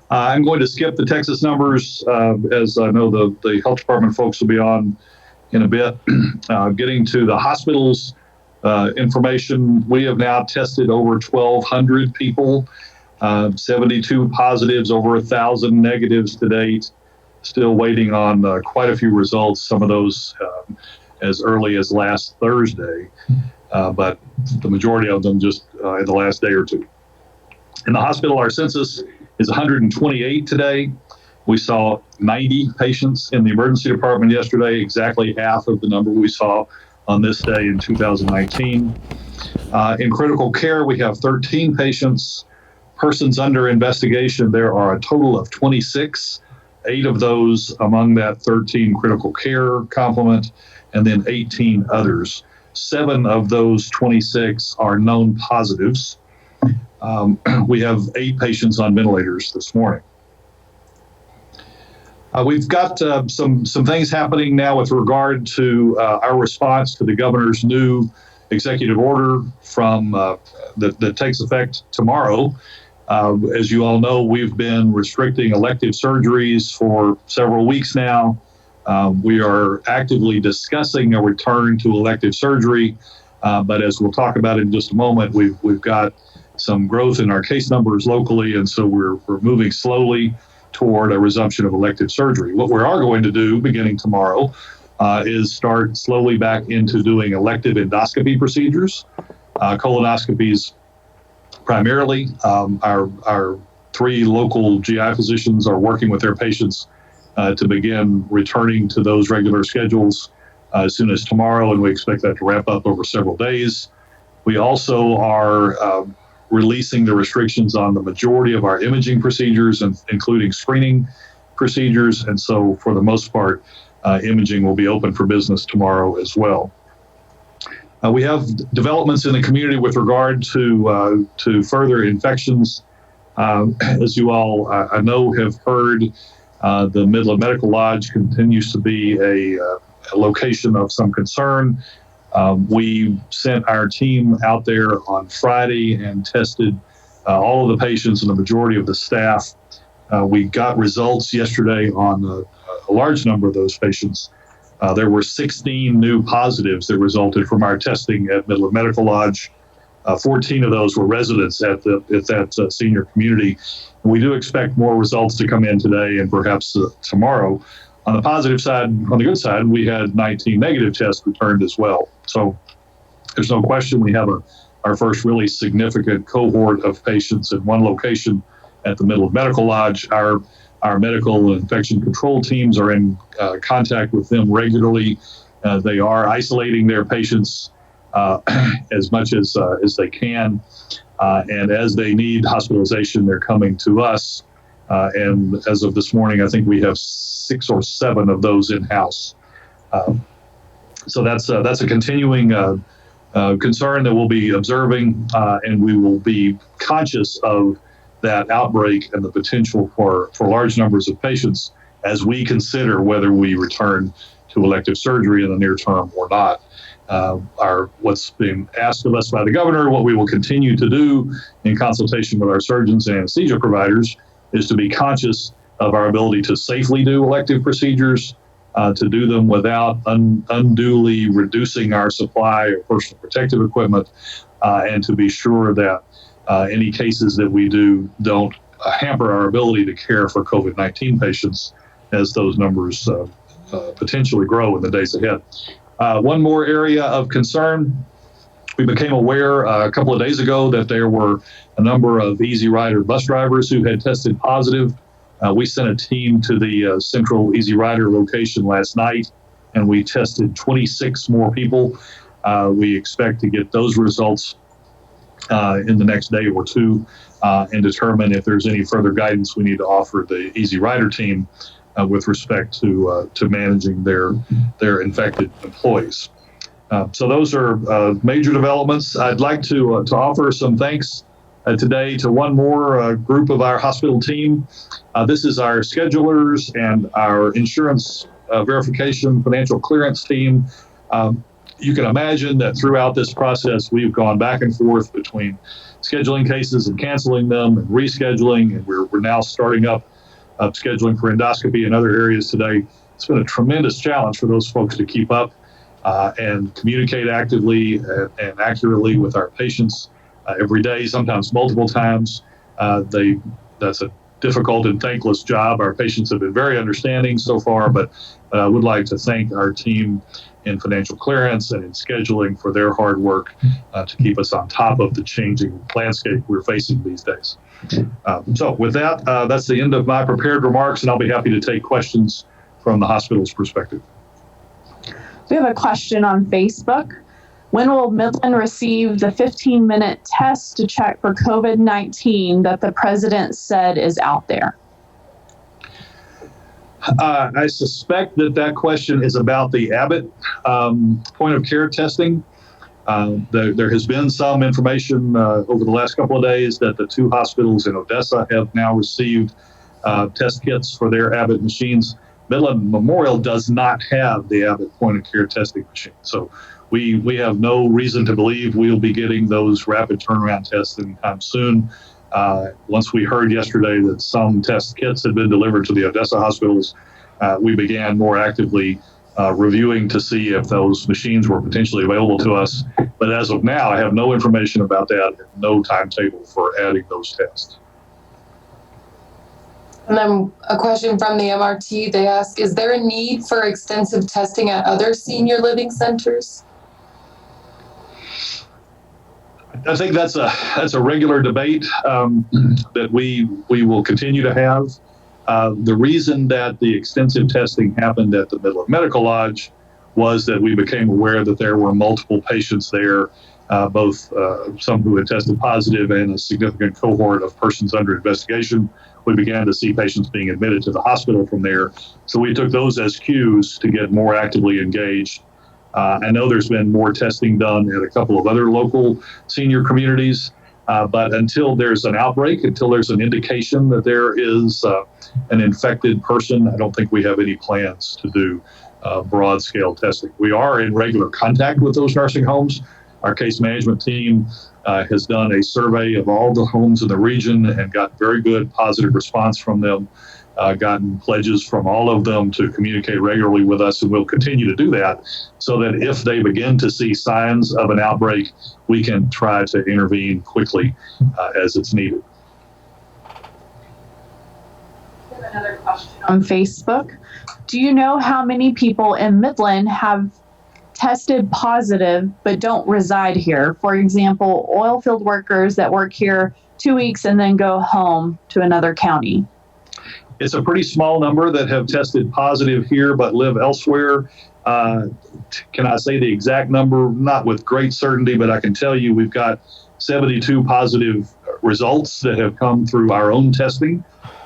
I'm going to skip the Texas numbers as I know the health department folks will be on in a bit. Getting to the hospitals information, we have now tested over 1,200 people, 72 positives, over 1,000 negatives to date. Still waiting on quite a few results, some of those as early as last Thursday, but the majority of them just in the last day or two. In the hospital, our census is 128 today. We saw 90 patients in the emergency department yesterday, exactly half of the number we saw on this day in 2019. In critical care, we have 13 patients. Persons under investigation, there are a total of 26. 8 of those among that 13 critical care complement, and then 18 others. 7 of those 26 are known positives. We have 8 patients on ventilators this morning. We've got some things happening now with regard to our response to the governor's new executive order from that takes effect tomorrow. As you all know, we've been restricting elective surgeries for several weeks now. We are actively discussing a return to elective surgery, but as we'll talk about in just a moment, we've got some growth in our case numbers locally, and so we're moving slowly toward a resumption of elective surgery. What we are going to do beginning tomorrow is start slowly back into doing elective endoscopy procedures, colonoscopies primarily. Our 3 local GI physicians are working with their patients to begin returning to those regular schedules as soon as tomorrow, and we expect that to ramp up over several days. We also are releasing the restrictions on the majority of our imaging procedures, including screening procedures, and so for the most part, imaging will be open for business tomorrow as well. We have developments in the community with regard to further infections. As you all I know have heard, the Midland Medical Lodge continues to be a location of some concern. We sent our team out there on Friday and tested all of the patients and the majority of the staff. We got results yesterday on a large number of those patients. There were 16 new positives that resulted from our testing at Midland Medical Lodge. 14 of those were residents at that senior community. We do expect more results to come in today and perhaps tomorrow. On the positive side, on the good side, we had 19 negative tests returned as well. So there's no question we have our first really significant cohort of patients in one location at the Midland Medical Lodge. Our medical and infection control teams are in contact with them regularly. They are isolating their patients as much as they can. And as they need hospitalization, they're coming to us. And as of this morning, I think we have 6 or 7 of those in-house. So that's a continuing concern that we'll be observing, and we will be conscious of that outbreak and the potential for large numbers of patients as we consider whether we return to elective surgery in the near term or not. What's being asked of us by the governor, what we will continue to do in consultation with our surgeons and anesthesia providers, is to be conscious of our ability to safely do elective procedures, to do them without unduly reducing our supply of personal protective equipment, and to be sure that any cases that we do don't hamper our ability to care for COVID-19 patients as those numbers potentially grow in the days ahead. One more area of concern. We became aware a couple of days ago that there were a number of Easy Rider bus drivers who had tested positive. We sent a team to the central Easy Rider location last night, and we tested 26 more people. We expect to get those results in the next day or two and determine if there's any further guidance we need to offer the Easy Rider team with respect to managing their infected employees. So those are major developments. I'd like to offer some thanks today to one more group of our hospital team. This is our schedulers and our insurance verification financial clearance team. you can imagine that throughout this process, we've gone back and forth between scheduling cases and canceling them and rescheduling, and we're now starting up scheduling for endoscopy in other areas today. It's been a tremendous challenge for those folks to keep up and communicate actively and accurately with our patients every day, sometimes multiple times. That's a difficult and thankless job. Our patients have been very understanding so far, but I would like to thank our team in financial clearance and in scheduling for their hard work to keep us on top of the changing landscape we're facing these days. So with that, that's the end of my prepared remarks, and I'll be happy to take questions from the hospital's perspective. We have a question on Facebook. When will Midland receive the 15-minute test to check for COVID-19 that the president said is out there? I suspect that question is about the Abbott point of care testing. There has been some information over the last couple of days that the two hospitals in Odessa have now received test kits for their Abbott machines. Midland Memorial does not have the Abbott point of care testing machine. So we have no reason to believe we'll be getting those rapid turnaround tests anytime soon. Once we heard yesterday that some test kits had been delivered to the Odessa hospitals, we began more actively reviewing to see if those machines were potentially available to us. But as of now, I have no information about that and no timetable for adding those tests. And then a question from the MRT. They ask, is there a need for extensive testing at other senior living centers? I think that's a regular debate that we will continue to have. The reason that the extensive testing happened at the Midland Medical Lodge was that we became aware that there were multiple patients there, both some who had tested positive and a significant cohort of persons under investigation. We began to see patients being admitted to the hospital from there. So we took those as cues to get more actively engaged. I know there's been more testing done at a couple of other local senior communities, but until there's an outbreak, until there's an indication that there is an infected person, I don't think we have any plans to do broad-scale testing. We are in regular contact with those nursing homes. Our case management team has done a survey of all the homes in the region and got very good positive response from them, gotten pledges from all of them to communicate regularly with us, and we'll continue to do that so that if they begin to see signs of an outbreak, we can try to intervene quickly as it's needed. We have another question on Facebook. Do you know how many people in Midland have tested positive but don't reside here? For example, oil field workers that work here 2 weeks and then go home to another county. It's a pretty small number that have tested positive here but live elsewhere. Can I say the exact number? Not with great certainty, but I can tell you we've got 72 positive results that have come through our own testing.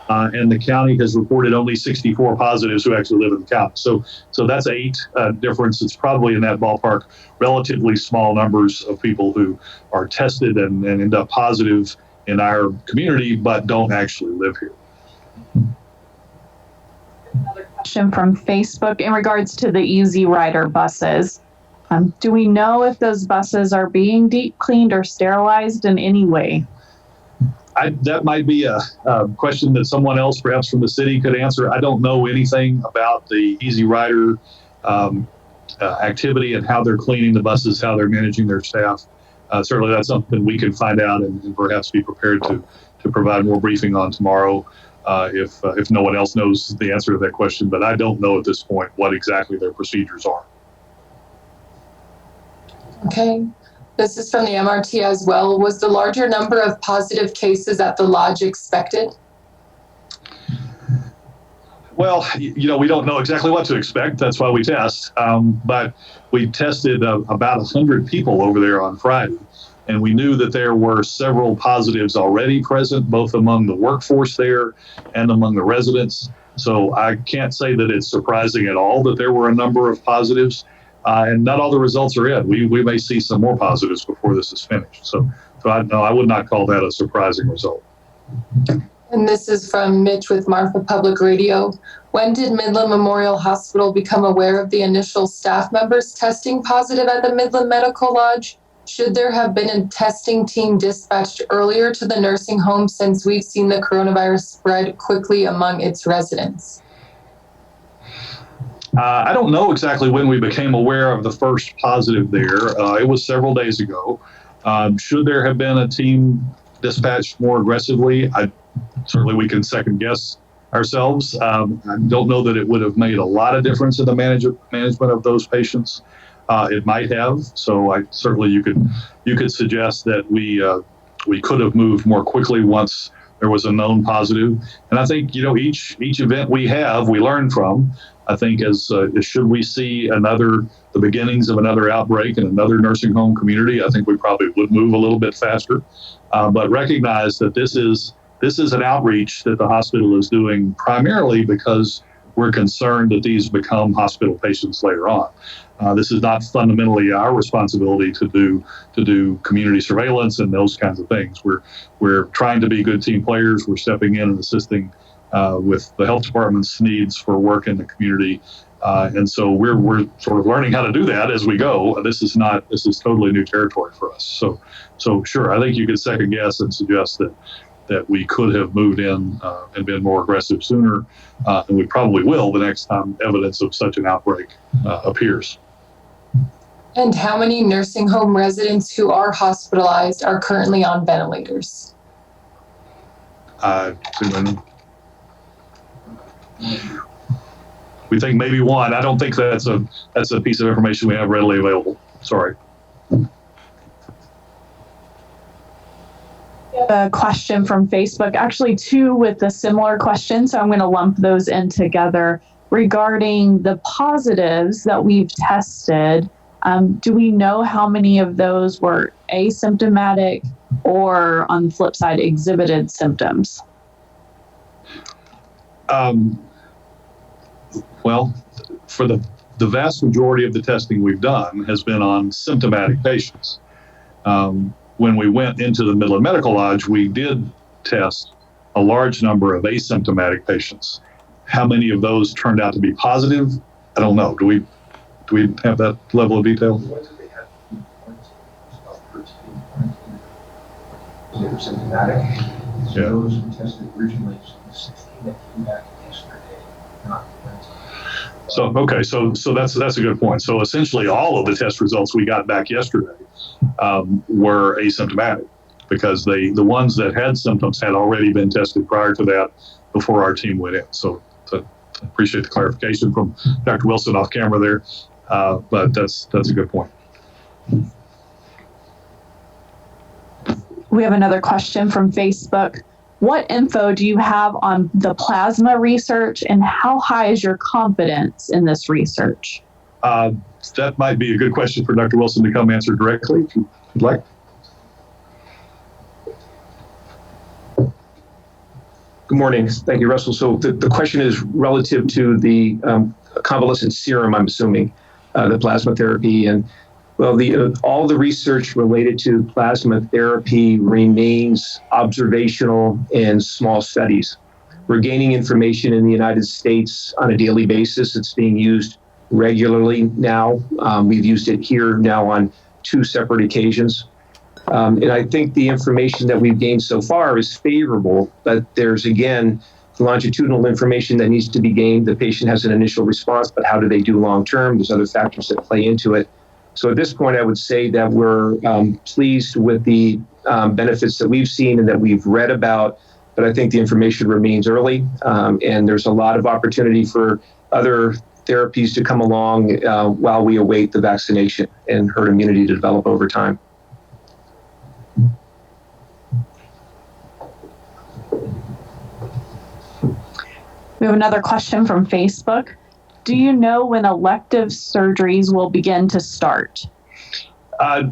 And the county has reported only 64 positives who actually live in the county. So that's 8 difference. It's probably in that ballpark, relatively small numbers of people who are tested and end up positive in our community, but don't actually live here. Another question from Facebook in regards to the Easy Rider buses. Do we know if those buses are being deep cleaned or sterilized in any way? That might be a question that someone else, perhaps from the city, could answer. I don't know anything about the Easy Rider activity and how they're cleaning the buses, how they're managing their staff. Certainly that's something we can find out and perhaps be prepared to provide more briefing on tomorrow if no one else knows the answer to that question. But I don't know at this point what exactly their procedures are. Okay. This is from the MRT as well. Was the larger number of positive cases at the lodge expected? Well, we don't know exactly what to expect. That's why we test. But we tested about 100 people over there on Friday. And we knew that there were several positives already present, both among the workforce there and among the residents. So I can't say that it's surprising at all that there were a number of positives. And not all the results are in. We may see some more positives before this is finished. So I would not call that a surprising result. And this is from Mitch with Marfa Public Radio. When did Midland Memorial Hospital become aware of the initial staff members testing positive at the Midland Medical Lodge? Should there have been a testing team dispatched earlier to the nursing home, since we've seen the coronavirus spread quickly among its residents? I don't know exactly when we became aware of the first positive there. It was several days ago. Should there have been a team dispatched more aggressively? Certainly we can second guess ourselves. I don't know that it would have made a lot of difference in the management of those patients. It might have. So certainly you could suggest that we could have moved more quickly once there was a known positive. And I think, each event we learn from. I think as should we see the beginnings of another outbreak in another nursing home community, I think we probably would move a little bit faster. But recognize that this is an outreach that the hospital is doing primarily because we're concerned that these become hospital patients later on. This is not fundamentally our responsibility to do community surveillance and those kinds of things. We're trying to be good team players. We're stepping in and assisting with the health department's needs for work in the community. And so we're sort of learning how to do that as we go. This is totally new territory for us. So sure, I think you could second guess and suggest that we could have moved in and been more aggressive sooner. And we probably will the next time evidence of such an outbreak appears. And how many nursing home residents who are hospitalized are currently on ventilators? We think maybe one. I don't think that's a piece of information we have readily available. Sorry. A question from Facebook, actually two with a similar question, so I'm going to lump those in together. Regarding the positives that we've tested, do we know how many of those were asymptomatic or, on the flip side, exhibited symptoms? Well, for the vast majority of the testing we've done has been on symptomatic patients. When we went into the Midland Medical Lodge, we did test a large number of asymptomatic patients. How many of those turned out to be positive? I don't know. Do we have that level of detail? They were symptomatic. So Yeah. those who tested originally, so the 16 that came back yesterday, not Wednesday. So that's a good point. So essentially all of the test results we got back yesterday were asymptomatic, because the ones that had symptoms had already been tested prior to that before our team went in. So I appreciate the clarification from Dr. Wilson off camera there, but that's a good point. We have another question from Facebook. What info do you have on the plasma research, and how high is your confidence in this research? That might be a good question for Dr. Wilson to come answer directly, if you'd like. Good morning. Thank you, Russell. So the question is relative to the convalescent serum, I'm assuming, the plasma therapy. And well, all the research related to plasma therapy remains observational and small studies. We're gaining information in the United States on a daily basis. It's being used regularly now. We've used it here now on 2 separate occasions. And I think the information that we've gained so far is favorable, but there's, again, longitudinal information that needs to be gained. The patient has an initial response, but how do they do long term? There's other factors that play into it. So at this point, I would say that we're pleased with the benefits that we've seen and that we've read about, but I think the information remains early, and there's a lot of opportunity for other therapies to come along while we await the vaccination and herd immunity to develop over time. We have another question from Facebook. Do you know when elective surgeries will begin to start?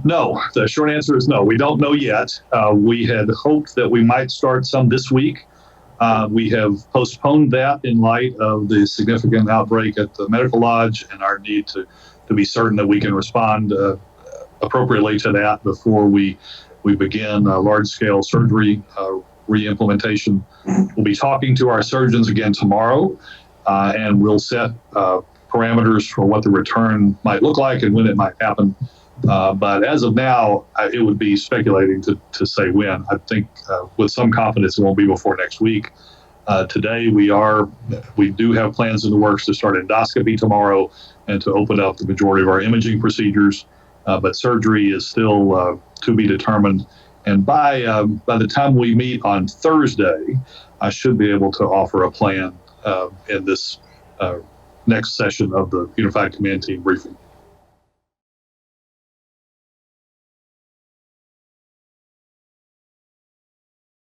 No, the short answer is no. We don't know yet. We had hoped that we might start some this week. We have postponed that in light of the significant outbreak at the medical lodge and our need to be certain that we can respond appropriately to that before we begin large-scale surgery re-implementation. We'll be talking to our surgeons again tomorrow, and we'll set parameters for what the return might look like and when it might happen. But as of now, it would be speculating to say when. I think with some confidence it won't be before next week. Today we do have plans in the works to start endoscopy tomorrow and to open up the majority of our imaging procedures. But surgery is still to be determined. And by the time we meet on Thursday, I should be able to offer a plan in this next session of the Unified Command Team briefing.